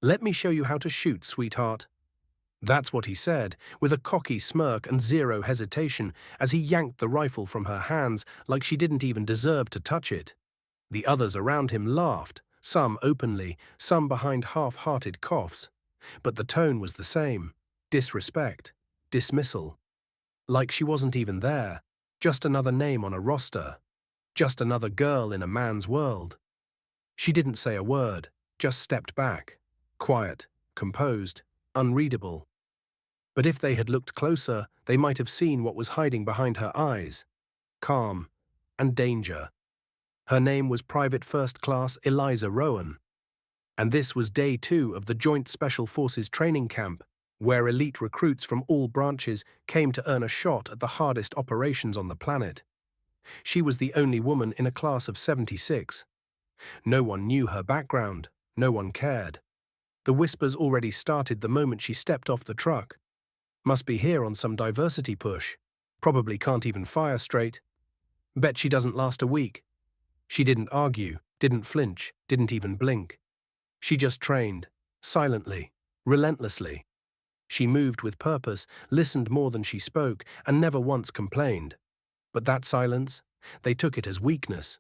"Let me show you how to shoot, sweetheart." That's what he said, with a cocky smirk and zero hesitation as he yanked the rifle from her hands like she didn't even deserve to touch it. The others around him laughed, some openly, some behind half-hearted coughs. But the tone was the same: disrespect, dismissal. Like she wasn't even there, just another name on a roster, just another girl in a man's world. She didn't say a word, just stepped back, quiet, composed, unreadable. But if they had looked closer, they might have seen what was hiding behind her eyes: calm and danger. Her name was Private First Class Eliza Rowan. And this was day 2 of the Joint Special Forces training camp, where elite recruits from all branches came to earn a shot at the hardest operations on the planet. She was the only woman in a class of 76. No one knew her background, no one cared. The whispers already started the moment she stepped off the truck. Must be here on some diversity push. Probably can't even fire straight. Bet she doesn't last a week. She didn't argue, didn't flinch, didn't even blink. She just trained, silently, relentlessly. She moved with purpose, listened more than she spoke, and never once complained. But that silence, they took it as weakness.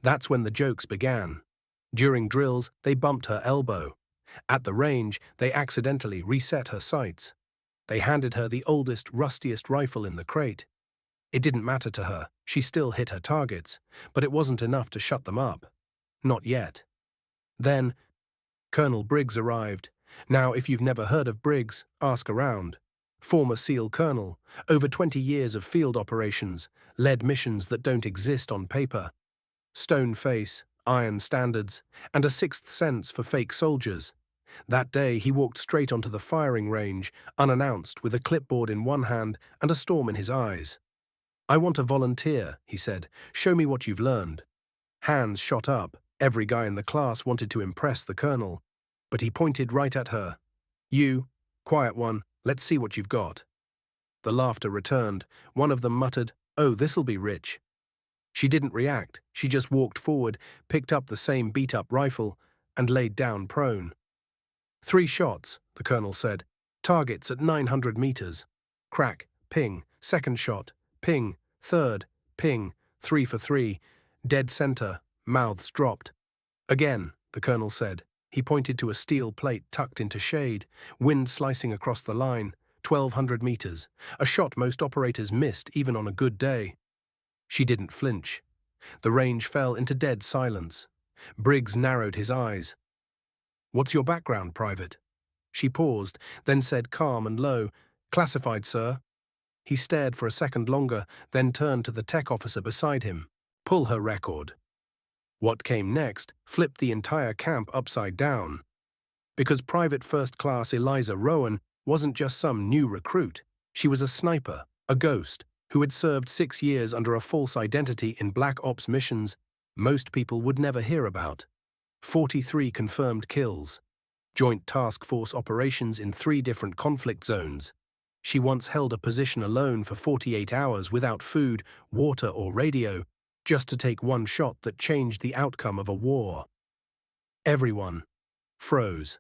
That's when the jokes began. During drills, they bumped her elbow. At the range, they accidentally reset her sights. They handed her the oldest, rustiest rifle in the crate. It didn't matter to her, she still hit her targets, but it wasn't enough to shut them up. Not yet. Then, Colonel Briggs arrived. Now, if you've never heard of Briggs, ask around. Former SEAL Colonel, over 20 years of field operations, led missions that don't exist on paper. Stone face, iron standards, and a sixth sense for fake soldiers. That day, he walked straight onto the firing range, unannounced, with a clipboard in one hand and a storm in his eyes. "I want a volunteer," he said. "Show me what you've learned." Hands shot up. Every guy in the class wanted to impress the colonel. But he pointed right at her. "You, quiet one, let's see what you've got." The laughter returned. One of them muttered, "Oh, this'll be rich." She didn't react. She just walked forward, picked up the same beat-up rifle, and laid down prone. "3 shots," the colonel said. "Targets at 900 meters. Crack, ping, second shot, ping, third, ping, 3 for 3. Dead center, mouths dropped." "Again," the colonel said. He pointed to a steel plate tucked into shade, wind slicing across the line, 1,200 meters, a shot most operators missed even on a good day. She didn't flinch. The range fell into dead silence. Briggs narrowed his eyes. "What's your background, Private?" She paused, then said calm and low, "Classified, sir." He stared for a second longer, then turned to the tech officer beside him. "Pull her record." What came next flipped the entire camp upside down. Because Private First Class Eliza Rowan wasn't just some new recruit. She was a sniper, a ghost, who had served 6 years under a false identity in Black Ops missions most people would never hear about. 43 confirmed kills. Joint Task Force operations in 3 different conflict zones. She once held a position alone for 48 hours without food, water, or radio, just to take one shot that changed the outcome of a war. Everyone froze.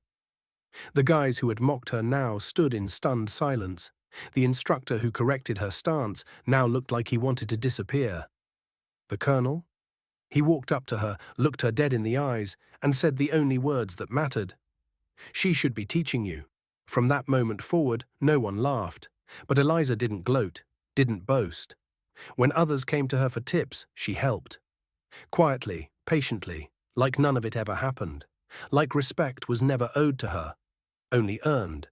The guys who had mocked her now stood in stunned silence. The instructor who corrected her stance now looked like he wanted to disappear. The colonel? He walked up to her, looked her dead in the eyes, and said the only words that mattered. "She should be teaching you." From that moment forward, no one laughed. But Eliza didn't gloat, didn't boast. When others came to her for tips, she helped. Quietly, patiently, like none of it ever happened. Like respect was never owed to her, only earned.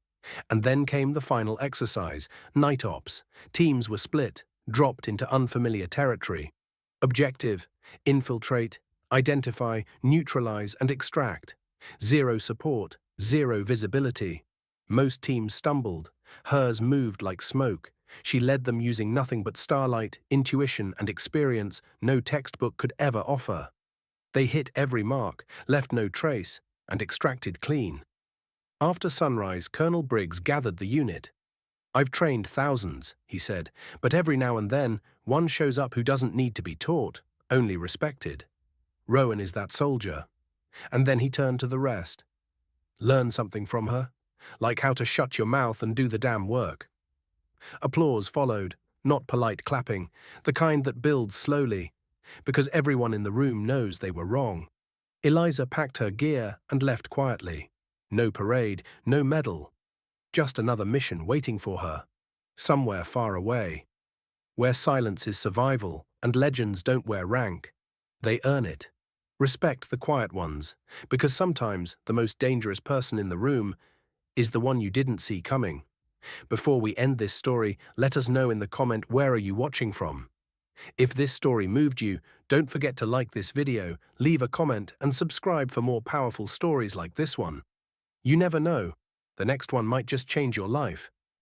And then came the final exercise, night ops. Teams were split, dropped into unfamiliar territory. Objective: infiltrate, identify, neutralize, and extract. 0 support, 0 visibility. Most teams stumbled. Hers moved like smoke. She led them using nothing but starlight, intuition, and experience no textbook could ever offer. They hit every mark, left no trace, and extracted clean. After sunrise, Colonel Briggs gathered the unit. "I've trained thousands," he said, "but every now and then, one shows up who doesn't need to be taught, only respected. Rowan is that soldier." And then he turned to the rest. Learn something from her, like how to shut your mouth and do the damn work. Applause followed, not polite clapping, the kind that builds slowly, because everyone in the room knows they were wrong. Eliza packed her gear and left quietly. No parade, no medal, just another mission waiting for her, somewhere far away, where silence is survival and legends don't wear rank. They earn it. Respect the quiet ones, because sometimes the most dangerous person in the room is the one you didn't see coming. Before we end this story, let us know in the comment where are you watching from. If this story moved you, don't forget to like this video, leave a comment and subscribe for more powerful stories like this one. You never know, the next one might just change your life.